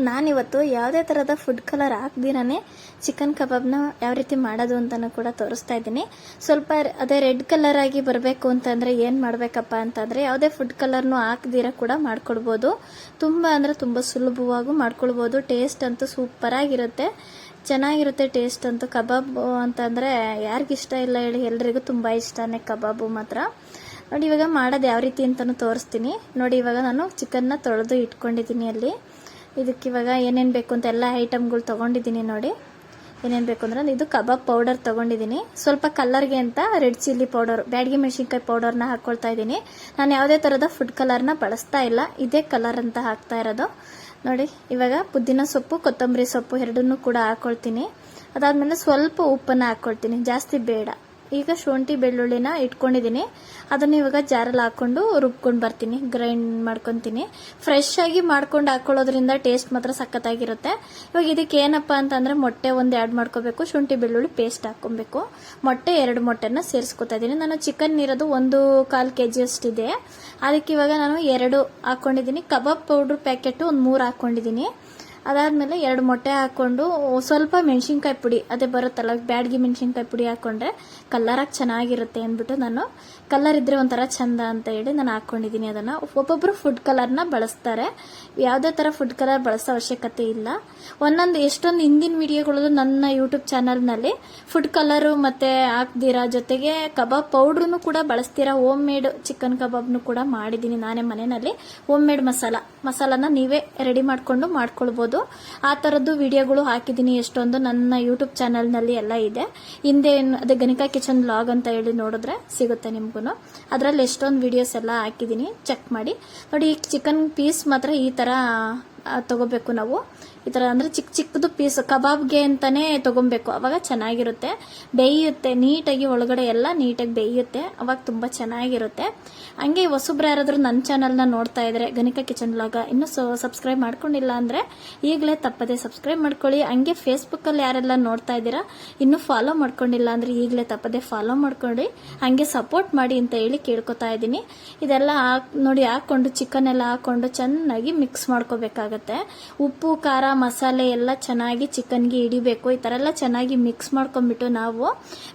ನಾನಿವತ್ತು ಯಾವುದೇ ಥರದ ಫುಡ್ ಕಲರ್ ಹಾಕ್ದಿರಾನೆ ಚಿಕನ್ ಕಬಾಬ್ನ ಯಾವ ರೀತಿ ಮಾಡೋದು ಅಂತಲೂ ಕೂಡ ತೋರಿಸ್ತಾ ಇದ್ದೀನಿ. ಸ್ವಲ್ಪ ಅದೇ ರೆಡ್ ಕಲರ್ ಆಗಿ ಬರಬೇಕು ಅಂತಂದರೆ ಏನು ಮಾಡಬೇಕಪ್ಪ ಅಂತಂದರೆ ಯಾವುದೇ ಫುಡ್ ಕಲರ್ನು ಹಾಕ್ದಿರ ಕೂಡ ಮಾಡ್ಕೊಳ್ಬೋದು. ತುಂಬ ಅಂದರೆ ತುಂಬ ಸುಲಭವಾಗೂ ಮಾಡ್ಕೊಳ್ಬೋದು. ಟೇಸ್ಟ್ ಅಂತೂ ಸೂಪರಾಗಿರುತ್ತೆ, ಚೆನ್ನಾಗಿರುತ್ತೆ ಟೇಸ್ಟ್ ಅಂತೂ. ಕಬಾಬ್ ಅಂತಂದರೆ ಯಾರಿಗಿಷ್ಟ ಇಲ್ಲ ಹೇಳಿ, ಎಲ್ರಿಗೂ ತುಂಬ ಇಷ್ಟನೇ ಕಬಾಬು ಮಾತ್ರ. ನೋಡಿ ಇವಾಗ ಮಾಡೋದು ಯಾವ ರೀತಿ ಅಂತಲೂ ತೋರಿಸ್ತೀನಿ. ನೋಡಿ ಇವಾಗ ನಾನು ಚಿಕನ್ನ ತೊಳೆದು ಇಟ್ಕೊಂಡಿದ್ದೀನಿ. ಅಲ್ಲಿ ಇದಕ್ಕೆ ಇವಾಗ ಏನೇನು ಬೇಕು ಅಂತ ಎಲ್ಲ ಐಟಮ್ಗಳು ತೊಗೊಂಡಿದ್ದೀನಿ. ನೋಡಿ ಏನೇನು ಬೇಕು ಅಂದ್ರೆ ಇದು ಕಬಾಬ್ ಪೌಡರ್ ತೊಗೊಂಡಿದ್ದೀನಿ. ಸ್ವಲ್ಪ ಕಲರ್ಗೆ ಅಂತ ರೆಡ್ ಚಿಲ್ಲಿ ಪೌಡರ್, ಬ್ಯಾಡಗಿ ಮೆಣಸಿನ್ಕಾಯಿ ಪೌಡರ್ನ ಹಾಕ್ಕೊಳ್ತಾ ಇದ್ದೀನಿ. ನಾನು ಯಾವುದೇ ಥರದ ಫುಡ್ ಕಲರ್ನ ಬಳಸ್ತಾ ಇಲ್ಲ, ಇದೇ ಕಲರ್ ಅಂತ ಹಾಕ್ತಾ ಇರೋದು. ನೋಡಿ ಇವಾಗ ಪುದೀನ ಸೊಪ್ಪು, ಕೊತ್ತಂಬರಿ ಸೊಪ್ಪು ಎರಡನ್ನೂ ಕೂಡ ಹಾಕ್ಕೊಳ್ತೀನಿ. ಅದಾದಮೇಲೆ ಸ್ವಲ್ಪ ಉಪ್ಪನ್ನು ಹಾಕ್ಕೊಳ್ತೀನಿ, ಜಾಸ್ತಿ ಬೇಡ. ಈಗ ಶುಂಠಿ ಬೆಳ್ಳುಳ್ಳಿನ ಇಟ್ಕೊಂಡಿದ್ದೀನಿ, ಅದನ್ನು ಇವಾಗ ಜಾರಲ್ಲಿ ಹಾಕ್ಕೊಂಡು ರುಬ್ಕೊಂಡು ಬರ್ತೀನಿ, ಗ್ರೈಂಡ್ ಮಾಡ್ಕೊತೀನಿ. ಫ್ರೆಶ್ ಆಗಿ ಮಾಡ್ಕೊಂಡು ಹಾಕೊಳ್ಳೋದ್ರಿಂದ ಟೇಸ್ಟ್ ಮಾತ್ರ ಸಖತ್ತಾಗಿರುತ್ತೆ. ಇವಾಗ ಇದಕ್ಕೆ ಏನಪ್ಪ ಅಂತಂದರೆ ಮೊಟ್ಟೆ ಒಂದು ಆ್ಯಡ್ ಮಾಡ್ಕೋಬೇಕು, ಶುಂಠಿ ಬೆಳ್ಳುಳ್ಳಿ ಪೇಸ್ಟ್ ಹಾಕ್ಕೊಬೇಕು. ಮೊಟ್ಟೆ 2 ಮೊಟ್ಟೆನ ಸೇರಿಸ್ಕೊತಾ ಇದ್ದೀನಿ. ನಾನು ಚಿಕನ್ ಇರೋದು 1/4 kg ಅಷ್ಟಿದೆ, ಅದಕ್ಕೆ ಇವಾಗ ನಾನು 2 ಹಾಕ್ಕೊಂಡಿದ್ದೀನಿ. ಕಬಾಬ್ ಪೌಡ್ರ್ ಪ್ಯಾಕೆಟು ಒಂದು 3 ಹಾಕ್ಕೊಂಡಿದ್ದೀನಿ. ಅದಾದಮೇಲೆ 2 ಮೊಟ್ಟೆ ಹಾಕ್ಕೊಂಡು ಸ್ವಲ್ಪ ಮೆಣಸಿನ್ಕಾಯಿ ಪುಡಿ, ಅದೇ ಬರುತ್ತಲ್ಲ ಬ್ಯಾಡಗಿ ಮೆಣಸಿನ್ಕಾಯಿ ಪುಡಿ ಹಾಕ್ಕೊಂಡ್ರೆ ಕಲರಾಗಿ ಚೆನ್ನಾಗಿರುತ್ತೆ ಅಂದ್ಬಿಟ್ಟು ನಾನು, ಕಲರ್ ಇದ್ದರೆ ಒಂಥರ ಚಂದ ಅಂತ ಹೇಳಿ ನಾನು ಹಾಕ್ಕೊಂಡಿದ್ದೀನಿ. ಅದನ್ನು ಒಬ್ಬೊಬ್ಬರು ಫುಡ್ ಕಲರ್ನ ಬಳಸ್ತಾರೆ, ಯಾವುದೇ ಥರ ಫುಡ್ ಕಲರ್ ಬಳಸೋ ಅವಶ್ಯಕತೆ ಇಲ್ಲ. ಒಂದೊಂದು ಎಷ್ಟೊಂದು ಹಿಂದಿನ ವಿಡಿಯೋಗಳು ನನ್ನ ಯೂಟ್ಯೂಬ್ ಚಾನಲ್ನಲ್ಲಿ ಫುಡ್ ಕಲರು ಮತ್ತು ಹಾಕ್ದಿರಾ, ಜೊತೆಗೆ ಕಬಾಬ್ ಪೌಡ್ರೂ ಕೂಡ ಬಳಸ್ತೀರಾ. ಹೋಮ್ ಮೇಡ್ ಚಿಕನ್ ಕಬಾಬ್ನು ಕೂಡ ಮಾಡಿದ್ದೀನಿ ನಾನೇ ಮನೆಯಲ್ಲಿ. ಹೋಮ್ ಮೇಡ್ ಮಸಾಲಾನ ನೀವೇ ರೆಡಿ ಮಾಡಿಕೊಂಡು ಮಾಡ್ಕೊಳ್ಬೋದು. ಆ ಥರದ್ದು ವಿಡಿಯೋಗಳು ಹಾಕಿದ್ದೀನಿ ಎಷ್ಟೊಂದು ನನ್ನ ಯೂಟ್ಯೂಬ್ ಚಾನಲ್ನಲ್ಲಿ ಎಲ್ಲ ಇದೆ. ಹಿಂದೆ ಅದೇ ಗಣಿಕಾ ಕಿಚನ್ ವ್ಲಾಗ್ ಅಂತ ಹೇಳಿ ನೋಡಿದ್ರೆ ಸಿಗುತ್ತೆ ನಿಮಗೂ. ಅದರಲ್ಲಿ ಎಷ್ಟೊಂದು ವಿಡಿಯೋಸ್ ಎಲ್ಲ ಹಾಕಿದ್ದೀನಿ, ಚೆಕ್ ಮಾಡಿ. ನೋಡಿ ಈ ಚಿಕನ್ ಪೀಸ್ ಮಾತ್ರ ಈ ಥರ ತಗೋಬೇಕು ನಾವು. ಈ ಥರ ಅಂದರೆ ಚಿಕ್ಕ ಚಿಕ್ಕದು ಪೀಸ್ ಕಬಾಬ್ಗೆ ಅಂತಲೇ ತೊಗೊಬೇಕು, ಅವಾಗ ಚೆನ್ನಾಗಿರುತ್ತೆ, ಬೇಯುತ್ತೆ ನೀಟಾಗಿ, ಒಳಗಡೆ ಎಲ್ಲ ನೀಟಾಗಿ ಬೇಯುತ್ತೆ, ಅವಾಗ ತುಂಬ ಚೆನ್ನಾಗಿರುತ್ತೆ. ಹಂಗೆ ಹೊಸಬ್ರು ಯಾರಾದರೂ ನನ್ನ ಚಾನಲ್ನ ನೋಡ್ತಾ ಇದ್ರೆ ಗಣಿಕಾ ಕಿಚನ್ ವ್ಲಾಗ್ ಇನ್ನೂ ಸಬ್ಸ್ಕ್ರೈಬ್ ಮಾಡ್ಕೊಂಡಿಲ್ಲ ಅಂದರೆ ಈಗಲೇ ತಪ್ಪದೆ ಸಬ್ಸ್ಕ್ರೈಬ್ ಮಾಡ್ಕೊಳ್ಳಿ. ಹಂಗೆ ಫೇಸ್ಬುಕ್ಕಲ್ಲಿ ಯಾರೆಲ್ಲ ನೋಡ್ತಾ ಇದ್ದೀರಾ ಇನ್ನೂ ಫಾಲೋ ಮಾಡ್ಕೊಂಡಿಲ್ಲ ಅಂದರೆ ಈಗಲೇ ತಪ್ಪದೆ ಫಾಲೋ ಮಾಡ್ಕೊಳ್ಳಿ, ಹಂಗೆ ಸಪೋರ್ಟ್ ಮಾಡಿ ಅಂತ ಹೇಳಿ ಕೇಳ್ಕೊತಾ ಇದ್ದೀನಿ. ಇದೆಲ್ಲ ನೋಡಿ ಹಾಕ್ಕೊಂಡು ಚಿಕನ್ ಎಲ್ಲ ಹಾಕ್ಕೊಂಡು ಚೆನ್ನಾಗಿ ಮಿಕ್ಸ್ ಮಾಡ್ಕೋಬೇಕಾಗತ್ತೆ. ಉಪ್ಪು ಖಾರ ಮಸಾಲೆ ಎಲ್ಲ ಚೆನ್ನಾಗಿ ಚಿಕನ್ಗೆ ಹಿಡಿಬೇಕು. ಈ ಥರ ಎಲ್ಲ ಚೆನ್ನಾಗಿ ಮಿಕ್ಸ್ ಮಾಡ್ಕೊಂಡ್ಬಿಟ್ಟು ನಾವು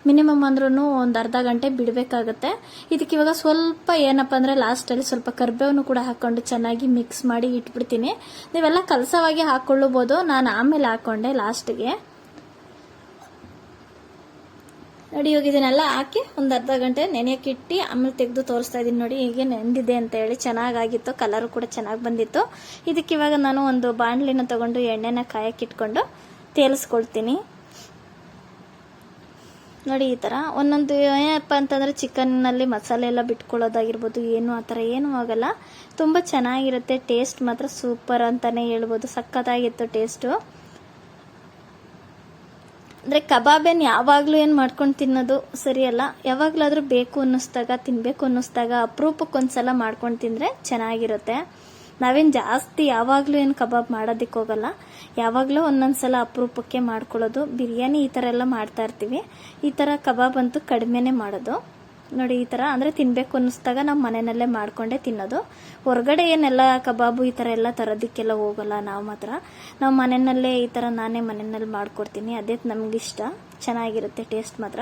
ಮಿನಿಮಮ್ ಅಂದ್ರೂ ಒಂದು ಅರ್ಧ ಗಂಟೆ ಬಿಡಬೇಕಾಗತ್ತೆ. ಇದಕ್ಕೆ ಇವಾಗ ಸ್ವಲ್ಪ ಏನಪ್ಪ ಅಂದರೆ ಲಾಸ್ಟಲ್ಲಿ ಸ್ವಲ್ಪ ಕರಿಬೇವನ್ನು ಕೂಡ ಹಾಕ್ಕೊಂಡು ಚೆನ್ನಾಗಿ ಮಿಕ್ಸ್ ಮಾಡಿ ಇಟ್ಬಿಡ್ತೀನಿ. ನೀವೆಲ್ಲ ಕಲಸವಾಗಿ ಹಾಕ್ಕೊಳ್ಳಬಹುದು, ನಾನು ಆಮೇಲೆ ಹಾಕ್ಕೊಂಡೆ ಲಾಸ್ಟ್ಗೆ. ನೋಡಿ ಇವಾಗ ಇದನ್ನೆಲ್ಲ ಹಾಕಿ ಒಂದು ಅರ್ಧ ಗಂಟೆ ನೆನೆಯಕ್ಕೆ ಇಟ್ಟು ಆಮೇಲೆ ತೆಗೆದು ತೋರಿಸ್ತಾ ಇದ್ದೀನಿ. ನೋಡಿ ಹೀಗೆ ನೆಂದಿದೆ ಅಂತ ಹೇಳಿ, ಚೆನ್ನಾಗಾಗಿತ್ತು, ಕಲರು ಕೂಡ ಚೆನ್ನಾಗಿ ಬಂದಿತ್ತು. ಇದಕ್ಕೆ ಇವಾಗ ನಾನು ಒಂದು ಬಾಣಲಿನ ತಗೊಂಡು ಎಣ್ಣೆನ ಕಾಯಕ್ಕೆ ಇಟ್ಕೊಂಡು ತೇಲಿಸ್ಕೊಳ್ತೀನಿ. ನೋಡಿ ಈ ಥರ ಒಂದೊಂದು ಏನಪ್ಪ ಅಂತಂದರೆ ಚಿಕನ್ನಲ್ಲಿ ಮಸಾಲೆ ಎಲ್ಲ ಬಿಟ್ಕೊಳ್ಳೋದಾಗಿರ್ಬೋದು, ಏನು ಆ ಥರ ಏನೂ ಆಗಲ್ಲ, ತುಂಬ ಚೆನ್ನಾಗಿರುತ್ತೆ. ಟೇಸ್ಟ್ ಮಾತ್ರ ಸೂಪರ್ ಅಂತಲೇ ಹೇಳ್ಬೋದು, ಸಖತ್ತಾಗಿತ್ತು ಟೇಸ್ಟು. ಅಂದರೆ ಕಬಾಬೇನು ಯಾವಾಗಲೂ ಏನು ಮಾಡ್ಕೊಂಡು ತಿನ್ನೋದು ಸರಿಯಲ್ಲ, ಯಾವಾಗಲಾದರೂ ಬೇಕು ಅನ್ನಿಸ್ದಾಗ, ತಿನ್ನಬೇಕು ಅನ್ನಿಸ್ದಾಗ ಅಪರೂಪಕ್ಕೊಂದ್ಸಲ ಮಾಡ್ಕೊಂಡು ತಿಂದರೆ ಚೆನ್ನಾಗಿರುತ್ತೆ. ನಾವೇನು ಜಾಸ್ತಿ ಯಾವಾಗಲೂ ಏನು ಕಬಾಬ್ ಮಾಡೋದಕ್ಕೆ ಹೋಗಲ್ಲ, ಯಾವಾಗಲೂ ಒಂದೊಂದ್ಸಲ ಅಪರೂಪಕ್ಕೆ ಮಾಡ್ಕೊಳ್ಳೋದು. ಬಿರಿಯಾನಿ ಈ ಥರ ಎಲ್ಲ ಮಾಡ್ತಾ ಇರ್ತೀವಿ, ಈ ಥರ ಕಬಾಬ್ ಅಂತೂ ಕಡಿಮೆನೇ ಮಾಡೋದು. ನೋಡಿ ಈ ಥರ ಅಂದರೆ ತಿನ್ನಬೇಕು ಅನ್ನಿಸ್ದಾಗ ನಾವು ಮನೆಯಲ್ಲೇ ಮಾಡ್ಕೊಂಡೇ ತಿನ್ನೋದು. ಹೊರಗಡೆ ಏನೆಲ್ಲ ಕಬಾಬು ಈ ಥರ ಎಲ್ಲ ತರೋದಕ್ಕೆಲ್ಲ ಹೋಗಲ್ಲ ನಾವು ಮಾತ್ರ. ನಾವು ಮನೆಯಲ್ಲೇ ಈ ಥರ ನಾನೇ ಮನೆಯಲ್ಲಿ ಮಾಡ್ಕೊಡ್ತೀನಿ, ಅದೇ ನಮಗಿಷ್ಟ, ಚೆನ್ನಾಗಿರುತ್ತೆ ಟೇಸ್ಟ್ ಮಾತ್ರ.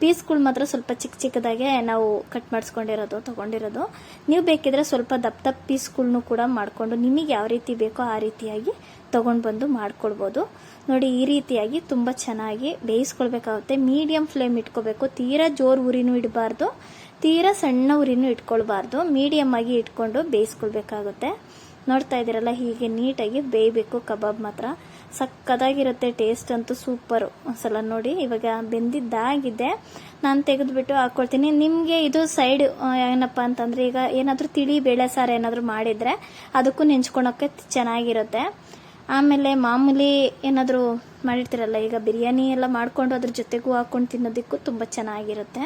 ಪೀಸ್ಗಳು ಮಾತ್ರ ಸ್ವಲ್ಪ ಚಿಕ್ಕ ಚಿಕ್ಕದಾಗೆ ನಾವು ಕಟ್ ಮಾಡಿಸ್ಕೊಂಡಿರೋದು ತೊಗೊಂಡಿರೋದು. ನೀವು ಬೇಕಿದ್ರೆ ಸ್ವಲ್ಪ ದಪ್ಪ ದಪ್ಪ ಪೀಸ್ಗಳ್ನು ಕೂಡ ಮಾಡಿಕೊಂಡು ನಿಮಗೆ ಯಾವ ರೀತಿ ಬೇಕೋ ಆ ರೀತಿಯಾಗಿ ತೊಗೊಂಡು ಬಂದು ಮಾಡ್ಕೊಳ್ಬೋದು. ನೋಡಿ ಈ ರೀತಿಯಾಗಿ ತುಂಬ ಚೆನ್ನಾಗಿ ಬೇಯಿಸ್ಕೊಳ್ಬೇಕಾಗುತ್ತೆ. ಮೀಡಿಯಮ್ ಫ್ಲೇಮ್ ಇಟ್ಕೋಬೇಕು, ತೀರಾ ಜೋರು ಉರಿನೂ ಇಡಬಾರ್ದು, ತೀರಾ ಸಣ್ಣ ಉರಿನೂ ಇಟ್ಕೊಳ್ಬಾರ್ದು, ಮೀಡಿಯಮ್ ಆಗಿ ಇಟ್ಕೊಂಡು ಬೇಯಿಸ್ಕೊಳ್ಬೇಕಾಗುತ್ತೆ. ನೋಡ್ತಾ ಇದ್ದೀರಲ್ಲ, ಹೀಗೆ ನೀಟಾಗಿ ಬೇಯಬೇಕು ಕಬಾಬ್ ಮಾತ್ರ, ಸಕ್ಕದಾಗಿರುತ್ತೆ. ಟೇಸ್ಟ್ ಅಂತೂ ಸೂಪರು. ಒಂದ್ಸಲ ನೋಡಿ ಇವಾಗ ಬೆಂದಿದ್ದಾಗಿದೆ, ನಾನು ತೆಗೆದುಬಿಟ್ಟು ಹಾಕ್ಕೊಳ್ತೀನಿ. ನಿಮಗೆ ಇದು ಸೈಡ್ ಏನಪ್ಪ ಅಂತಂದರೆ, ಈಗ ಏನಾದರೂ ತಿಳಿ ಬೇಳೆ ಸಾರು ಏನಾದರೂ ಮಾಡಿದರೆ ಅದಕ್ಕೂ ನೆಂಚ್ಕೊಳಕ್ಕೆ ಚೆನ್ನಾಗಿರುತ್ತೆ. ಆಮೇಲೆ ಮಾಮೂಲಿ ಏನಾದರೂ ಮಾಡಿರ್ತೀರಲ್ಲ, ಈಗ ಬಿರಿಯಾನಿ ಎಲ್ಲ ಮಾಡಿಕೊಂಡು ಅದ್ರ ಜೊತೆಗೂ ಹಾಕ್ಕೊಂಡು ತಿನ್ನೋದಕ್ಕೂ ತುಂಬ ಚೆನ್ನಾಗಿರುತ್ತೆ.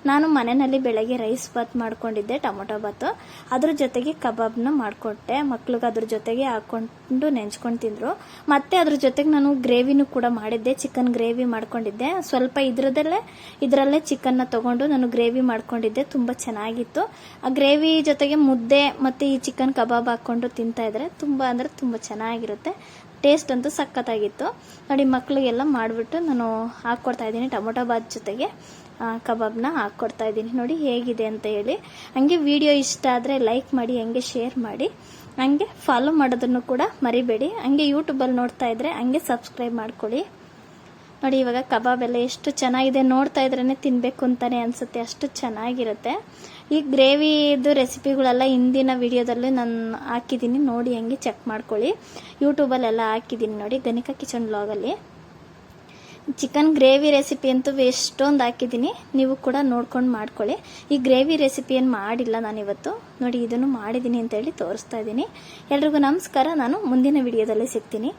ನಾನು ಮನೆಯಲ್ಲಿ ಬೆಳಗ್ಗೆ ರೈಸ್ ಬಾತ್ ಮಾಡ್ಕೊಂಡಿದ್ದೆ, ಟೊಮೊಟೊ ಬಾತು. ಅದ್ರ ಜೊತೆಗೆ ಕಬಾಬ್ನ ಮಾಡಿಕೊಟ್ಟೆ ಮಕ್ಳಿಗೆ, ಅದ್ರ ಜೊತೆಗೆ ಹಾಕ್ಕೊಂಡು ನೆಂಚ್ಕೊಂಡು ತಿಂದರು. ಮತ್ತು ಅದ್ರ ಜೊತೆಗೆ ನಾನು ಗ್ರೇವಿನೂ ಕೂಡ ಮಾಡಿದ್ದೆ, ಚಿಕನ್ ಗ್ರೇವಿ ಮಾಡ್ಕೊಂಡಿದ್ದೆ. ಸ್ವಲ್ಪ ಇದರಲ್ಲೇ ಚಿಕನ್ನ ತೊಗೊಂಡು ನಾನು ಗ್ರೇವಿ ಮಾಡ್ಕೊಂಡಿದ್ದೆ, ತುಂಬ ಚೆನ್ನಾಗಿತ್ತು. ಆ ಗ್ರೇವಿ ಜೊತೆಗೆ ಮುದ್ದೆ ಮತ್ತು ಈ ಚಿಕನ್ ಕಬಾಬ್ ಹಾಕ್ಕೊಂಡು ತಿಂತಾ ಇದ್ರೆ ತುಂಬ ಅಂದರೆ ತುಂಬ ಚೆನ್ನಾಗಿರುತ್ತೆ. ಟೇಸ್ಟ್ ಅಂತೂ ಸಖತ್ತಾಗಿತ್ತು ನೋಡಿ. ಮಕ್ಕಳಿಗೆಲ್ಲ ಮಾಡಿಬಿಟ್ಟು ನಾನು ಹಾಕ್ಕೊಡ್ತಾ ಇದ್ದೀನಿ, ಟೊಮೊಟೊ ಬಾತ್ ಜೊತೆಗೆ ಕಬಾಬ್ನ ಹಾಕ್ಕೊಡ್ತಾ ಇದ್ದೀನಿ. ನೋಡಿ ಹೇಗಿದೆ ಅಂತ ಹೇಳಿ. ಹಂಗೆ ವಿಡಿಯೋ ಇಷ್ಟ ಆದರೆ ಲೈಕ್ ಮಾಡಿ, ಹಂಗೆ ಶೇರ್ ಮಾಡಿ, ಹಂಗೆ ಫಾಲೋ ಮಾಡೋದನ್ನು ಕೂಡ ಮರಿಬೇಡಿ. ಹಂಗೆ ಯೂಟ್ಯೂಬಲ್ಲಿ ನೋಡ್ತಾ ಇದ್ರೆ ಹಂಗೆ ಸಬ್ಸ್ಕ್ರೈಬ್ ಮಾಡ್ಕೊಳ್ಳಿ. ನೋಡಿ ಇವಾಗ ಕಬಾಬ್ ಎಲ್ಲ ಎಷ್ಟು ಚೆನ್ನಾಗಿದೆ, ನೋಡ್ತಾ ಇದ್ರೇ ತಿನ್ನಬೇಕು ಅಂತಾನೆ ಅನಿಸುತ್ತೆ, ಅಷ್ಟು ಚೆನ್ನಾಗಿರುತ್ತೆ. ಈ ಗ್ರೇವಿದು ರೆಸಿಪಿಗಳೆಲ್ಲ ಹಿಂದಿನ ವಿಡಿಯೋದಲ್ಲಿ ನಾನು ಹಾಕಿದ್ದೀನಿ, ನೋಡಿ ಹಂಗೆ ಚೆಕ್ ಮಾಡ್ಕೊಳ್ಳಿ. ಯೂಟ್ಯೂಬಲ್ಲೆಲ್ಲ ಹಾಕಿದ್ದೀನಿ ನೋಡಿ, ಗಣಿಕಾ ಕಿಚನ್ ವ್ಲಾಗಲ್ಲಿ. ಚಿಕನ್ ಗ್ರೇವಿ ರೆಸಿಪಿ ಅಂತೂ ಎಷ್ಟೊಂದು ಹಾಕಿದ್ದೀನಿ, ನೀವು ಕೂಡ ನೋಡ್ಕೊಂಡು ಮಾಡ್ಕೊಳ್ಳಿ. ಈ ಗ್ರೇವಿ ರೆಸಿಪಿ ಏನು ಮಾಡಿಲ್ಲ ನಾನಿವತ್ತು, ನೋಡಿ ಇದನ್ನು ಮಾಡಿದ್ದೀನಿ ಅಂತೇಳಿ ತೋರಿಸ್ತಾ ಇದ್ದೀನಿ. ಎಲ್ರಿಗೂ ನಮಸ್ಕಾರ, ನಾನು ಮುಂದಿನ ವಿಡಿಯೋದಲ್ಲಿ ಸಿಗ್ತೀನಿ.